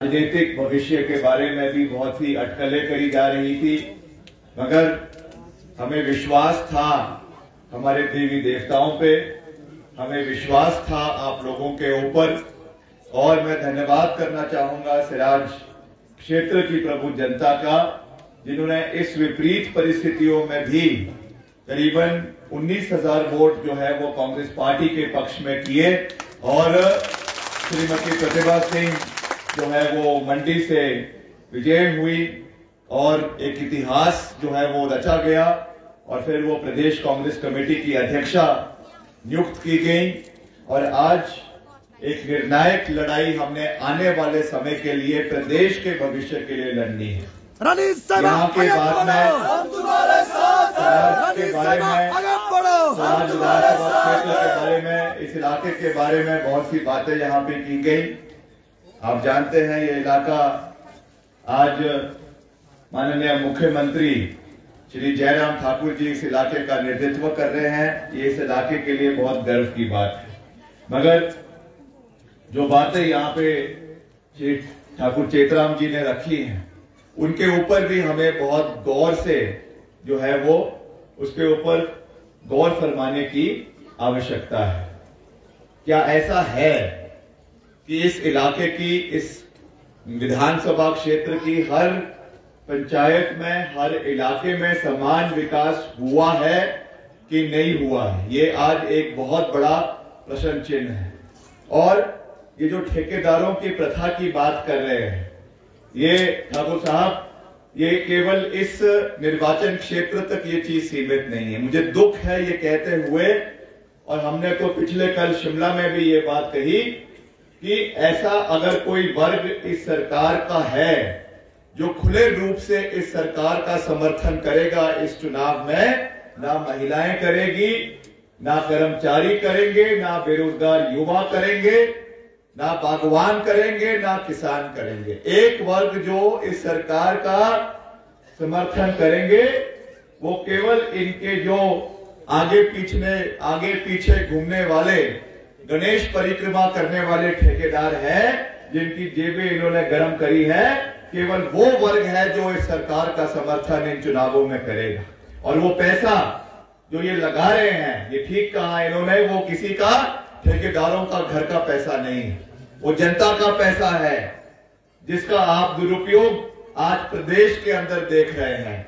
राजनीतिक भविष्य के बारे में भी बहुत सी अटकलें करी जा रही थी, मगर हमें विश्वास था हमारे देवी देवताओं पे, हमें विश्वास था आप लोगों के ऊपर। और मैं धन्यवाद करना चाहूंगा सिराज क्षेत्र की प्रबुद्ध जनता का, जिन्होंने इस विपरीत परिस्थितियों में भी करीबन 19,000 वोट जो है वो कांग्रेस पार्टी के पक्ष में किए और श्रीमती प्रतिभा सिंह जो है वो मंडी से विजय हुई और एक इतिहास जो है वो रचा गया और फिर वो प्रदेश कांग्रेस कमेटी की अध्यक्षा नियुक्त की गई। और आज एक निर्णायक लड़ाई हमने आने वाले समय के लिए, प्रदेश के भविष्य के लिए लड़नी है। यहाँ के बाद में के बारे में, समाज विधानसभा क्षेत्र के बारे में, इस इलाके के बारे में बहुत सी बातें यहाँ पे की गई। आप जानते हैं ये इलाका आज माननीय मुख्यमंत्री श्री जयराम ठाकुर जी इस इलाके का नेतृत्व कर रहे हैं। ये इस इलाके के लिए बहुत गर्व की बात है। मगर जो बातें यहाँ पे श्री ठाकुर चेतराम जी ने रखी हैं, उनके ऊपर भी हमें बहुत गौर से जो है वो उसके ऊपर गौर फरमाने की आवश्यकता है। क्या ऐसा है कि इस इलाके की, इस विधानसभा क्षेत्र की हर पंचायत में, हर इलाके में समान विकास हुआ है कि नहीं हुआ है? ये आज एक बहुत बड़ा प्रश्न चिन्ह है। और ये जो ठेकेदारों की प्रथा की बात कर रहे हैं, ये ठाकुर साहब, ये केवल इस निर्वाचन क्षेत्र तक ये चीज सीमित नहीं है। मुझे दुख है ये कहते हुए, और हमने तो पिछले कल शिमला में भी ये बात कही कि ऐसा अगर कोई वर्ग इस सरकार का है जो खुले रूप से इस सरकार का समर्थन करेगा इस चुनाव में, ना महिलाएं करेगी, ना कर्मचारी करेंगे, ना बेरोजगार युवा करेंगे, ना बागवान करेंगे, ना किसान करेंगे। एक वर्ग जो इस सरकार का समर्थन करेंगे वो केवल इनके जो आगे पीछे घूमने वाले, गणेश परिक्रमा करने वाले ठेकेदार हैं, जिनकी जेबें इन्होंने गर्म करी है। केवल वो वर्ग है जो इस सरकार का समर्थन इन चुनावों में करेगा। और वो पैसा जो ये लगा रहे हैं, ये ठीक कहा इन्होंने, वो किसी का, ठेकेदारों का घर का पैसा नहीं है, वो जनता का पैसा है, जिसका आप दुरुपयोग आज प्रदेश के अंदर देख रहे हैं।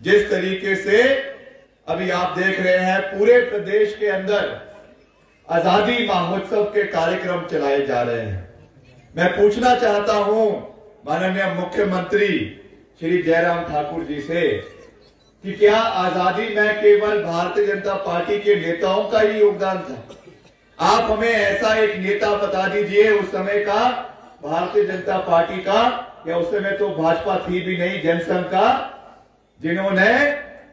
जिस तरीके से अभी आप देख रहे हैं पूरे प्रदेश के अंदर आजादी महोत्सव के कार्यक्रम चलाए जा रहे हैं। मैं पूछना चाहता हूं माननीय मुख्यमंत्री श्री जयराम ठाकुर जी से कि क्या आजादी में केवल भारतीय जनता पार्टी के नेताओं का ही योगदान था? आप हमें ऐसा एक नेता बता दीजिए उस समय का, भारतीय जनता पार्टी का, या उस समय तो भाजपा थी भी नहीं, जनसंघ का, जिन्होंने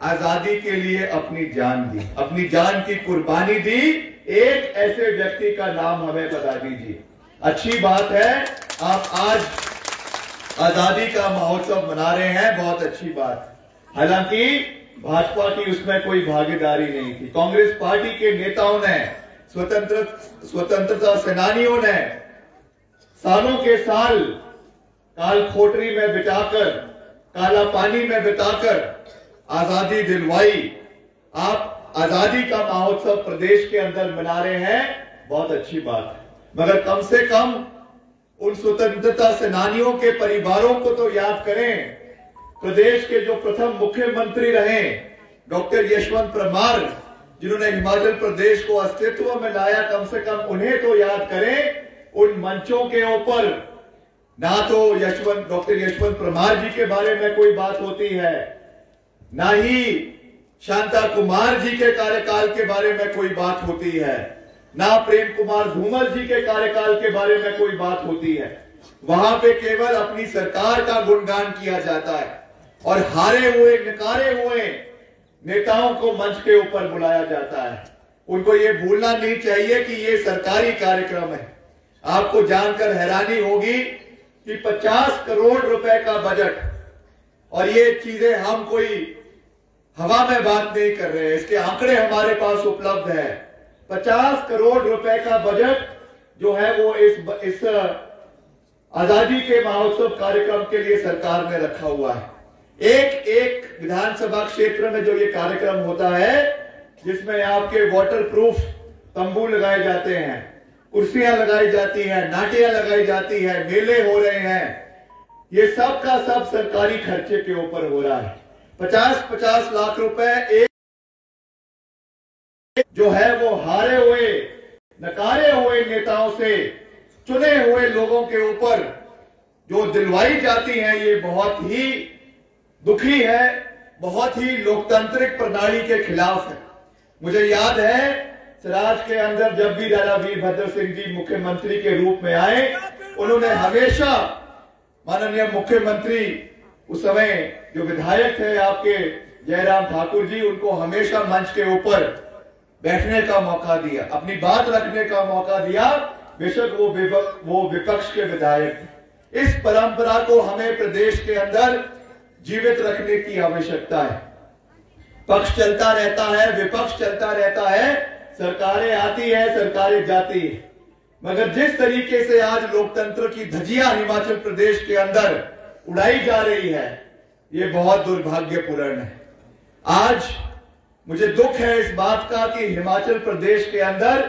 आजादी के लिए अपनी जान दी, अपनी जान की कुर्बानी दी। एक ऐसे व्यक्ति का नाम हमें बता दीजिए। अच्छी बात है आप आज आजादी का महोत्सव मना रहे हैं, बहुत अच्छी बात है। हालांकि भाजपा की उसमें कोई भागीदारी नहीं थी। कांग्रेस पार्टी के नेताओं ने, स्वतंत्रता सेनानियों ने सालों के साल काल खोटरी में बिताकर, काला पानी में बिताकर आजादी दिलवाई। आप आजादी का महोत्सव प्रदेश के अंदर मना रहे हैं, बहुत अच्छी बात है, मगर कम से कम उन स्वतंत्रता सेनानियों के परिवारों को तो याद करें। प्रदेश के जो प्रथम मुख्यमंत्री रहे डॉक्टर यशवंत परमार, जिन्होंने हिमाचल प्रदेश को अस्तित्व में लाया, कम से कम उन्हें तो याद करें। उन मंचों के ऊपर ना तो डॉक्टर यशवंत परमार जी के बारे में कोई बात होती है, ना ही शांता कुमार जी के कार्यकाल के बारे में कोई बात होती है, ना प्रेम कुमार धूमल जी के कार्यकाल के बारे में कोई बात होती है। वहां पे केवल अपनी सरकार का गुणगान किया जाता है और हारे हुए, नकारे हुए नेताओं को मंच के ऊपर बुलाया जाता है। उनको ये भूलना नहीं चाहिए कि ये सरकारी कार्यक्रम है। आपको जानकर हैरानी होगी कि 50 करोड़ रुपए का बजट, और ये चीजें हम कोई हवा में बात नहीं कर रहे हैं, इसके आंकड़े हमारे पास उपलब्ध है। 50 करोड़ रुपए का बजट जो है वो इस आजादी के महोत्सव कार्यक्रम के लिए सरकार ने रखा हुआ है। एक एक विधानसभा क्षेत्र में जो ये कार्यक्रम होता है, जिसमें आपके वाटर प्रूफ तंबू लगाए जाते हैं, कुर्सियां लगाई जाती हैं, नाटियां लगाई जाती है, मेले हो रहे हैं, ये सब का सब सरकारी खर्चे के ऊपर हो रहा है। 50-50 लाख रुपए एक जो है वो हारे हुए, नकारे हुए नेताओं से चुने हुए लोगों के ऊपर जो दिलवाई जाती है, ये बहुत ही दुखी है, बहुत ही लोकतांत्रिक प्रणाली के खिलाफ है। मुझे याद है सराज के अंदर जब भी राजा वीरभद्र सिंह जी मुख्यमंत्री के रूप में आए, उन्होंने हमेशा माननीय मुख्यमंत्री उस समय जो विधायक थे आपके जयराम ठाकुर जी, उनको हमेशा मंच के ऊपर बैठने का मौका दिया, अपनी बात रखने का मौका दिया, बेशक वो विपक्ष के विधायक थे। इस परंपरा को हमें प्रदेश के अंदर जीवित रखने की आवश्यकता है। पक्ष चलता रहता है, विपक्ष चलता रहता है, सरकारें आती है, सरकारें जाती है, मगर जिस तरीके से आज लोकतंत्र की धज्जियां हिमाचल प्रदेश के अंदर उड़ाई जा रही है, ये बहुत दुर्भाग्यपूर्ण है। आज मुझे दुख है इस बात का कि हिमाचल प्रदेश के अंदर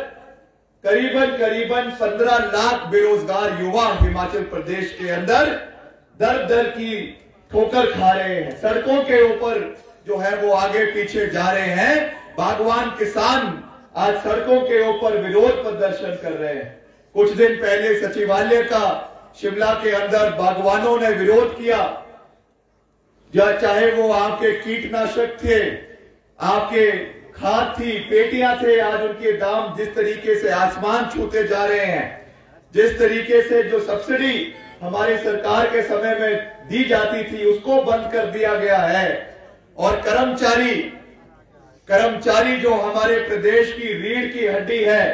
करीबन 15 लाख बेरोजगार युवा हिमाचल प्रदेश के अंदर दर दर की ठोकर खा रहे हैं, सड़कों के ऊपर जो है वो आगे पीछे जा रहे हैं। बागवान किसान आज सड़कों के ऊपर विरोध प्रदर्शन कर रहे हैं। कुछ दिन पहले सचिवालय का शिमला के अंदर बागवानों ने विरोध किया, चाहे वो आपके कीटनाशक थे, आपके खाद थी, पेटियां थे, आज उनके दाम जिस तरीके से आसमान छूते जा रहे हैं, जिस तरीके से जो सब्सिडी हमारी सरकार के समय में दी जाती थी उसको बंद कर दिया गया है। और कर्मचारी जो हमारे प्रदेश की रीढ़ की हड्डी है,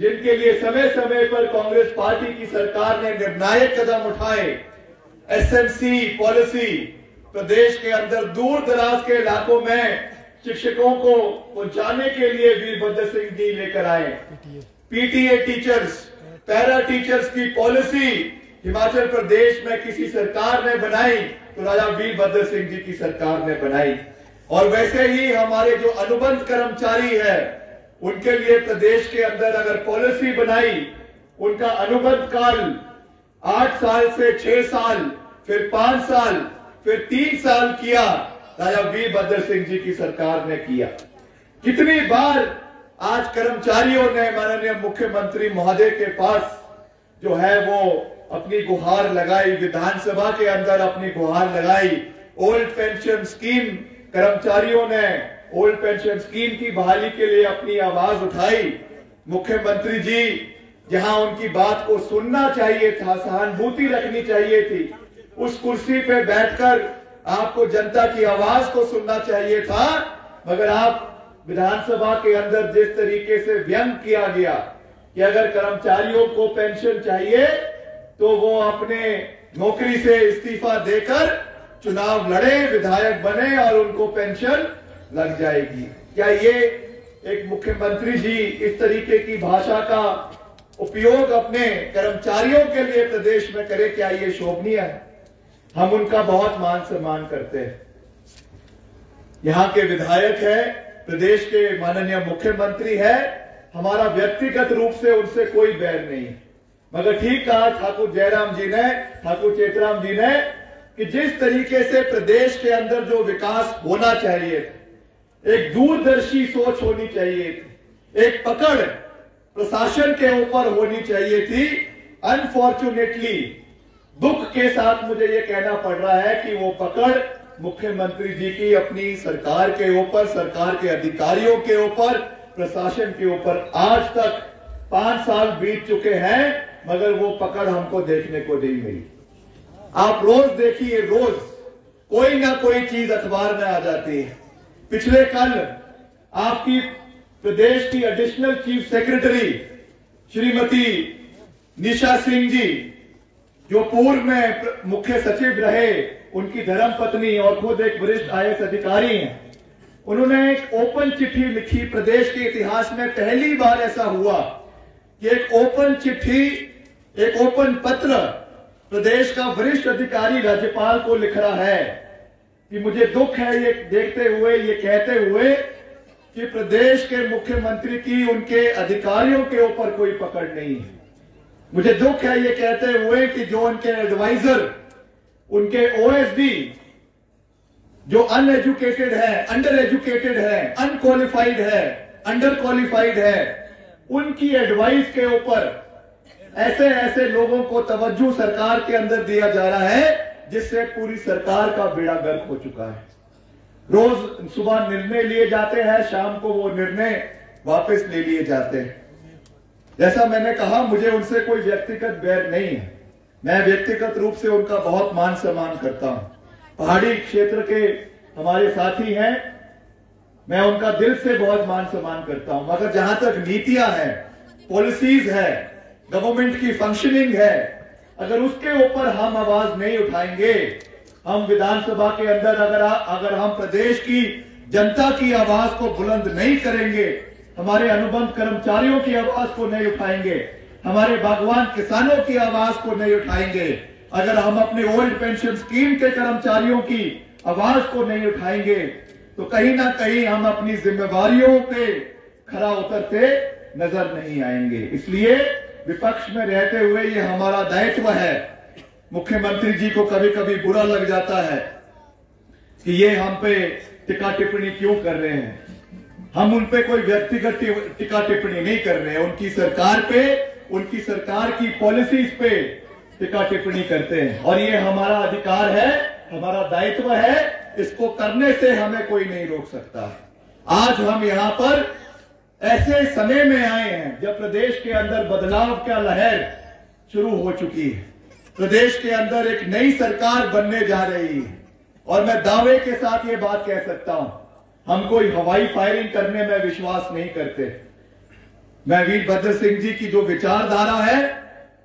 जिनके लिए समय समय पर कांग्रेस पार्टी की सरकार ने निर्णायक कदम उठाए, एसएमसी पॉलिसी प्रदेश के अंदर दूर दराज के इलाकों में शिक्षकों को पहुंचाने के लिए वीरभद्र सिंह जी लेकर आए। पीटीए टीचर्स, पैरा टीचर्स की पॉलिसी हिमाचल प्रदेश में किसी सरकार ने बनाई तो राजा वीरभद्र सिंह जी की सरकार ने बनाई। और वैसे ही हमारे जो अनुबंध कर्मचारी है, उनके लिए प्रदेश के अंदर अगर पॉलिसी बनाई, उनका अनुबंध काल 8 साल से 6 साल, फिर 5 साल, फिर 3 साल किया, राजा वीरभद्र सिंह जी की सरकार ने किया। कितनी बार आज कर्मचारियों ने माननीय मुख्यमंत्री महोदय के पास जो है वो अपनी गुहार लगाई, विधानसभा के अंदर अपनी गुहार लगाई। ओल्ड पेंशन स्कीम, कर्मचारियों ने ओल्ड पेंशन स्कीम की बहाली के लिए अपनी आवाज उठाई। मुख्यमंत्री जी जहां उनकी बात को सुनना चाहिए था, सहानुभूति रखनी चाहिए थी, उस कुर्सी पे बैठकर आपको जनता की आवाज को सुनना चाहिए था, मगर आप विधानसभा के अंदर जिस तरीके से व्यंग किया गया कि अगर कर्मचारियों को पेंशन चाहिए तो वो अपने नौकरी से इस्तीफा देकर चुनाव लड़े, विधायक बने और उनको पेंशन लग जाएगी। क्या ये एक मुख्यमंत्री जी इस तरीके की भाषा का उपयोग अपने कर्मचारियों के लिए प्रदेश में करे? क्या ये शोभनीय है? हम उनका बहुत मान सम्मान करते हैं। यहाँ के विधायक है, प्रदेश के माननीय मुख्यमंत्री है, हमारा व्यक्तिगत रूप से उनसे कोई बैर नहीं है, मगर ठीक कहा ठाकुर जयराम जी ने, ठाकुर चेतराम जी ने, कि जिस तरीके से प्रदेश के अंदर जो विकास होना चाहिए, एक दूरदर्शी सोच होनी चाहिए थी, एक पकड़ प्रशासन के ऊपर होनी चाहिए थी। अनफॉर्चुनेटली दुख के साथ मुझे ये कहना पड़ रहा है कि वो पकड़ मुख्यमंत्री जी की अपनी सरकार के ऊपर, सरकार के अधिकारियों के ऊपर, प्रशासन के ऊपर आज तक 5 साल बीत चुके हैं, मगर वो पकड़ हमको देखने को नहीं मिली। आप रोज देखिए, रोज कोई ना कोई चीज अखबार में आ जाती है। पिछले कल आपकी प्रदेश की additional chief secretary Shrimati Nisha Singh ji, जो पूर्व में मुख्य सचिव रहे, उनकी धर्मपत्नी और खुद एक वरिष्ठ IAS अधिकारी हैं, उन्होंने एक ओपन चिट्ठी लिखी। प्रदेश के इतिहास में पहली बार ऐसा हुआ कि एक ओपन चिट्ठी, एक ओपन पत्र प्रदेश का वरिष्ठ अधिकारी राज्यपाल को लिख रहा है कि मुझे दुख है ये देखते हुए, ये कहते हुए कि प्रदेश के मुख्यमंत्री की उनके अधिकारियों के ऊपर कोई पकड़ नहीं है। मुझे दुख है ये कहते हुए कि जो उनके एडवाइजर, उनके ओएसडी जो अनएजुकेटेड है, अंडर एजुकेटेड है, अनक्वालिफाइड है, अंडर क्वालिफाइड है, उनकी एडवाइस के ऊपर ऐसे ऐसे लोगों को तवज्जो सरकार के अंदर दिया जा रहा है जिससे पूरी सरकार का बेड़ा गर्क हो चुका है। रोज सुबह निर्णय लिए जाते हैं, शाम को वो निर्णय वापस ले लिए जाते हैं। जैसा मैंने कहा, मुझे उनसे कोई व्यक्तिगत बैर नहीं है। मैं व्यक्तिगत रूप से उनका बहुत मान सम्मान करता हूं। पहाड़ी क्षेत्र के हमारे साथी हैं, मैं उनका दिल से बहुत मान सम्मान करता हूं। मगर जहां तक नीतियां हैं, पॉलिसीज है, गवर्नमेंट की फंक्शनिंग है, अगर उसके ऊपर हम आवाज नहीं उठाएंगे, हम विधानसभा के अंदर अगर हम प्रदेश की जनता की आवाज को बुलंद नहीं करेंगे, हमारे अनुबंध कर्मचारियों की आवाज को नहीं उठाएंगे, हमारे बागवान किसानों की आवाज को नहीं उठाएंगे, अगर हम अपने ओल्ड पेंशन स्कीम के कर्मचारियों की आवाज को नहीं उठाएंगे, तो कहीं ना कहीं हम अपनी जिम्मेवारियों पे खरा उतरते नजर नहीं आएंगे। इसलिए विपक्ष में रहते हुए ये हमारा दायित्व है। मुख्यमंत्री जी को कभी कभी बुरा लग जाता है कि ये हम पे टिक्का टिप्पणी क्यों कर रहे हैं। हम उन पे कोई व्यक्तिगत टिक्का टिप्पणी नहीं कर रहे हैं, उनकी सरकार पे, उनकी सरकार की पॉलिसीज पे टिक्का टिप्पणी करते हैं और ये हमारा अधिकार है, हमारा दायित्व है। इसको करने से हमें कोई नहीं रोक सकता। आज हम यहां पर ऐसे समय में आए हैं जब प्रदेश के अंदर बदलाव का लहर शुरू हो चुकी है। प्रदेश के अंदर एक नई सरकार बनने जा रही है और मैं दावे के साथ ये बात कह सकता हूं, हम कोई हवाई फायरिंग करने में विश्वास नहीं करते। मैं वीरभद्र सिंह जी की जो विचारधारा है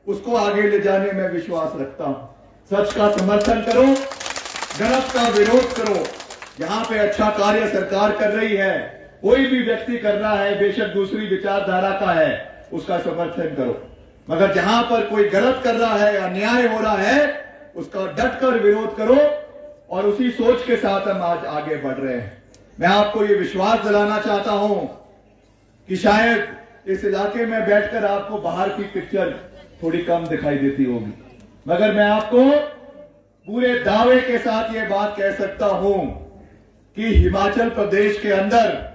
उसको आगे ले जाने में विश्वास रखता हूं। सच का समर्थन करो, गलत का विरोध करो। जहां पे अच्छा कार्य सरकार कर रही है, कोई भी व्यक्ति कर रहा है, बेशक दूसरी विचारधारा का है, उसका समर्थन करो। मगर जहां पर कोई गलत कर रहा है, अन्याय हो रहा है, उसका डटकर विरोध करो और उसी सोच के साथ हम आज आगे बढ़ रहे हैं। मैं आपको ये विश्वास दिलाना चाहता हूं कि शायद इस इलाके में बैठकर आपको बाहर की पिक्चर थोड़ी कम दिखाई देती होगी, मगर मैं आपको पूरे दावे के साथ ये बात कह सकता हूं कि हिमाचल प्रदेश के अंदर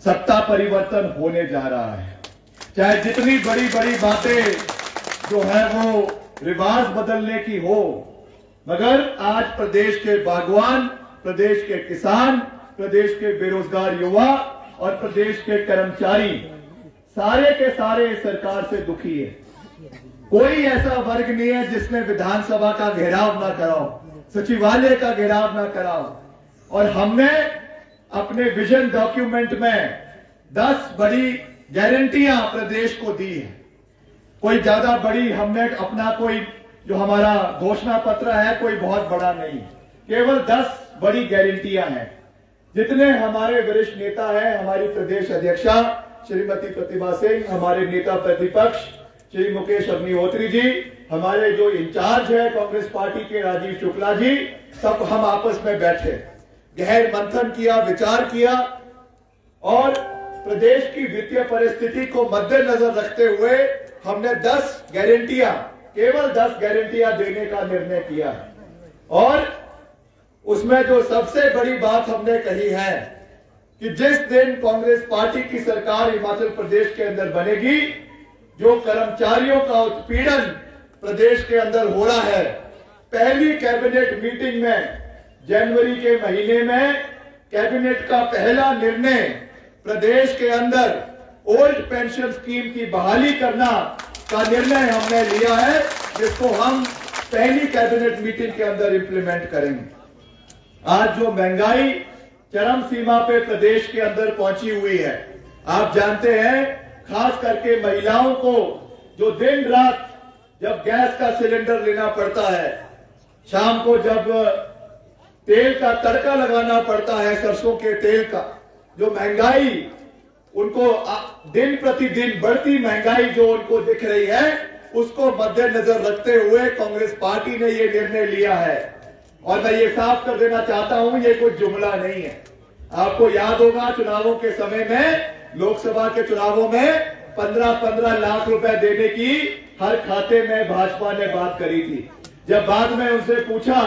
सत्ता परिवर्तन होने जा रहा है। चाहे जितनी बड़ी बड़ी बातें जो है वो रिवाज बदलने की हो, मगर आज प्रदेश के बागवान, प्रदेश के किसान, प्रदेश के बेरोजगार युवा और प्रदेश के कर्मचारी सारे के सारे सरकार से दुखी है। कोई ऐसा वर्ग नहीं है जिसने विधानसभा का घेराव ना कराओ, सचिवालय का घेराव ना कराओ। और हमने अपने विजन डॉक्यूमेंट में 10 बड़ी गारंटियां प्रदेश को दी है। कोई ज्यादा बड़ी हमने अपना कोई जो हमारा घोषणा पत्र है कोई बहुत बड़ा नहीं, केवल 10 बड़ी गारंटियां हैं। जितने हमारे वरिष्ठ नेता हैं, हमारी प्रदेश अध्यक्षा श्रीमती प्रतिभा सिंह, हमारे नेता प्रतिपक्ष श्री मुकेश अग्निहोत्री जी, हमारे जो इंचार्ज है कांग्रेस पार्टी के राजीव शुक्ला जी, सब हम आपस में बैठे, गहन मंथन किया, विचार किया और प्रदेश की वित्तीय परिस्थिति को मद्देनजर रखते हुए हमने 10 गारंटियां, केवल 10 गारंटियां देने का निर्णय किया। और उसमें जो सबसे बड़ी बात हमने कही है कि जिस दिन कांग्रेस पार्टी की सरकार हिमाचल प्रदेश के अंदर बनेगी, जो कर्मचारियों का उत्पीड़न प्रदेश के अंदर हो रहा है, पहली कैबिनेट मीटिंग में जनवरी के महीने में कैबिनेट का पहला निर्णय प्रदेश के अंदर ओल्ड पेंशन स्कीम की बहाली करना का निर्णय हमने लिया है, जिसको हम पहली कैबिनेट मीटिंग के अंदर इंप्लीमेंट करेंगे। आज जो महंगाई चरम सीमा पे प्रदेश के अंदर पहुंची हुई है, आप जानते हैं, खास करके महिलाओं को जो दिन रात जब गैस का सिलेंडर लेना पड़ता है, शाम को जब तेल का तड़का लगाना पड़ता है, सरसों के तेल का, जो महंगाई उनको दिन प्रतिदिन बढ़ती महंगाई जो उनको दिख रही है, उसको मद्देनजर रखते हुए कांग्रेस पार्टी ने ये निर्णय लिया है। और मैं ये साफ कर देना चाहता हूं, ये कोई जुमला नहीं है। आपको याद होगा चुनावों के समय में, लोकसभा के चुनावों में 15-15 लाख रुपए देने की हर खाते में भाजपा ने बात करी थी। जब बाद में उनसे पूछा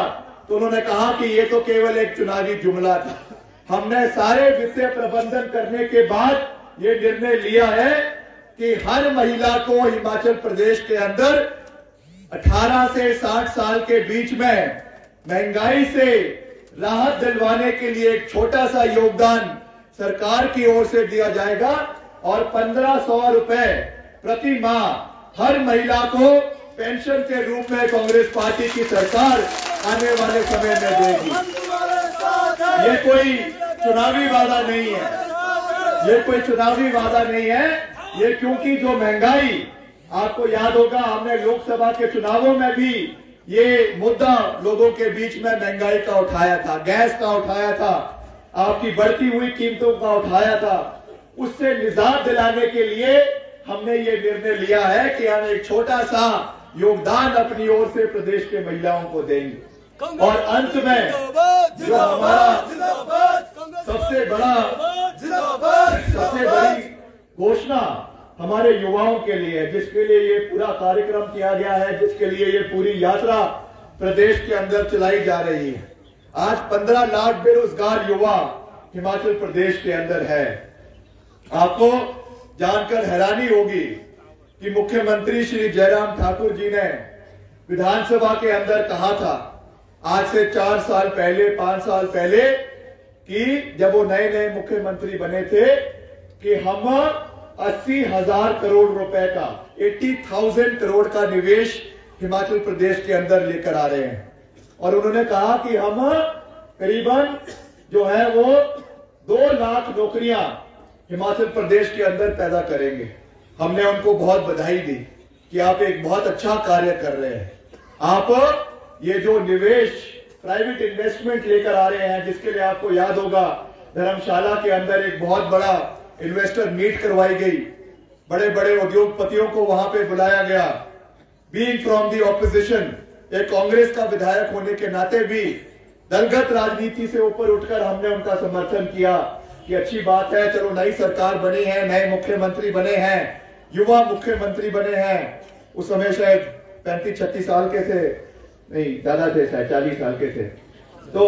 तो उन्होंने कहा कि ये तो केवल एक चुनावी जुमला था। हमने सारे वित्तीय प्रबंधन करने के बाद ये निर्णय लिया है कि हर महिला को हिमाचल प्रदेश के अंदर 18 से 60 साल के बीच में महंगाई से राहत दिलवाने के लिए एक छोटा सा योगदान सरकार की ओर से दिया जाएगा और 1500 रुपए प्रति माह हर महिला को पेंशन के रूप में कांग्रेस पार्टी की सरकार आने वाले समय में देगी। ये कोई चुनावी वादा नहीं है, ये कोई चुनावी वादा नहीं है। ये क्योंकि जो महंगाई, आपको याद होगा हमने लोकसभा के चुनावों में भी ये मुद्दा लोगों के बीच में महंगाई का उठाया था, गैस का उठाया था, आपकी बढ़ती हुई कीमतों का उठाया था। उससे निजात दिलाने के लिए हमने ये निर्णय लिया है कि हम एक छोटा सा योगदान अपनी ओर से प्रदेश के महिलाओं को देंगे। और अंत में जो हमारा सबसे बड़ी घोषणा हमारे युवाओं के लिए है, जिसके लिए ये पूरा कार्यक्रम किया गया है, जिसके लिए ये पूरी यात्रा प्रदेश के अंदर चलाई जा रही है। आज 15 लाख बेरोजगार युवा हिमाचल प्रदेश के अंदर है। आपको जानकर हैरानी होगी कि मुख्यमंत्री श्री जयराम ठाकुर जी ने विधानसभा के अंदर कहा था आज से 4 साल पहले, 5 साल पहले, कि जब वो नए नए मुख्यमंत्री बने थे कि हम 80,000 करोड़ रुपए का 80,000 करोड़ का निवेश हिमाचल प्रदेश के अंदर लेकर आ रहे हैं। और उन्होंने कहा कि हम करीबन जो है वो 2 लाख नौकरियां हिमाचल प्रदेश के अंदर पैदा करेंगे। हमने उनको बहुत बधाई दी कि आप एक बहुत अच्छा कार्य कर रहे हैं। आप ये जो निवेश, प्राइवेट इन्वेस्टमेंट लेकर आ रहे हैं, जिसके लिए आपको याद होगा धर्मशाला के अंदर एक बहुत बड़ा इन्वेस्टर मीट करवाई गई, बड़े बड़े उद्योगपतियों को वहां पे बुलाया गया। बीइंग फ्रॉम दी ऑपोजिशन, एक कांग्रेस का विधायक होने के नाते भी दलगत राजनीति से ऊपर उठकर हमने उनका समर्थन किया कि अच्छी बात है, चलो नई सरकार बनी है, नए मुख्यमंत्री बने हैं, युवा मुख्यमंत्री बने हैं। उस समय शायद 35-36 साल के थे, नहीं ज्यादा थे, शायद 40 साल के थे। तो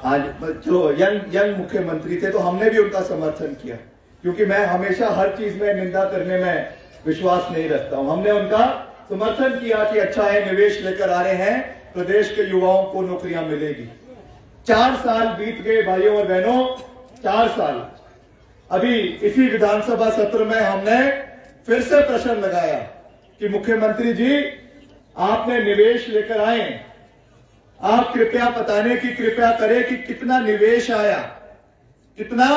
आज जो यंग मुख्यमंत्री थे, तो हमने भी उनका समर्थन किया, क्योंकि मैं हमेशा हर चीज में निंदा करने में विश्वास नहीं रखता हूं। हमने उनका समर्थन किया कि अच्छा है, निवेश लेकर आ रहे हैं, प्रदेश के युवाओं को नौकरियां मिलेगी। 4 साल बीत गए भाइयों और बहनों, 4 साल। अभी इसी विधानसभा सत्र में हमने फिर से प्रश्न लगाया कि मुख्यमंत्री जी, आपने निवेश लेकर आए, आप कृपया बताने की कृपया करें कि कितना निवेश आया, कितना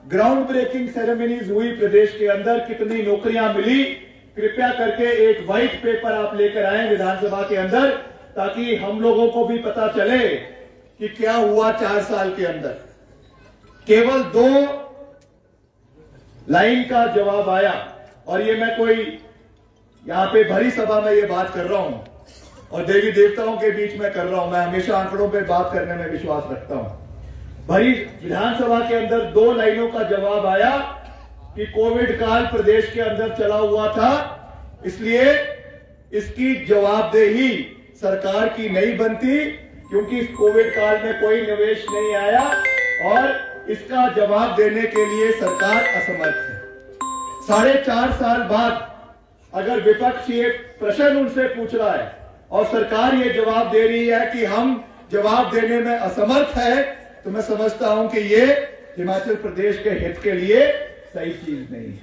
ग्राउंड ब्रेकिंग सेरेमनीज हुई प्रदेश के अंदर, कितनी नौकरियां मिली। कृपया करके एक व्हाइट पेपर आप लेकर आए विधानसभा के अंदर, ताकि हम लोगों को भी पता चले कि क्या हुआ 4 साल के अंदर। केवल 2 लाइन का जवाब आया, और ये मैं कोई यहां पे भरी सभा में ये बात कर रहा हूं और देवी देवताओं के बीच में कर रहा हूं। मैं हमेशा आंकड़ों पे बात करने में विश्वास रखता हूं। भरी विधानसभा के अंदर 2 लाइनों का जवाब आया कि कोविड काल प्रदेश के अंदर चला हुआ था, इसलिए इसकी जवाबदेही सरकार की नहीं बनती, क्योंकि इस कोविड काल में कोई निवेश नहीं आया और इसका जवाब देने के लिए सरकार असमर्थ है। 4.5 साल बाद अगर विपक्ष ये प्रश्न उनसे पूछ रहा है और सरकार ये जवाब दे रही है कि हम जवाब देने में असमर्थ है, तो मैं समझता हूं कि ये हिमाचल प्रदेश के हित के लिए सही चीज नहीं है।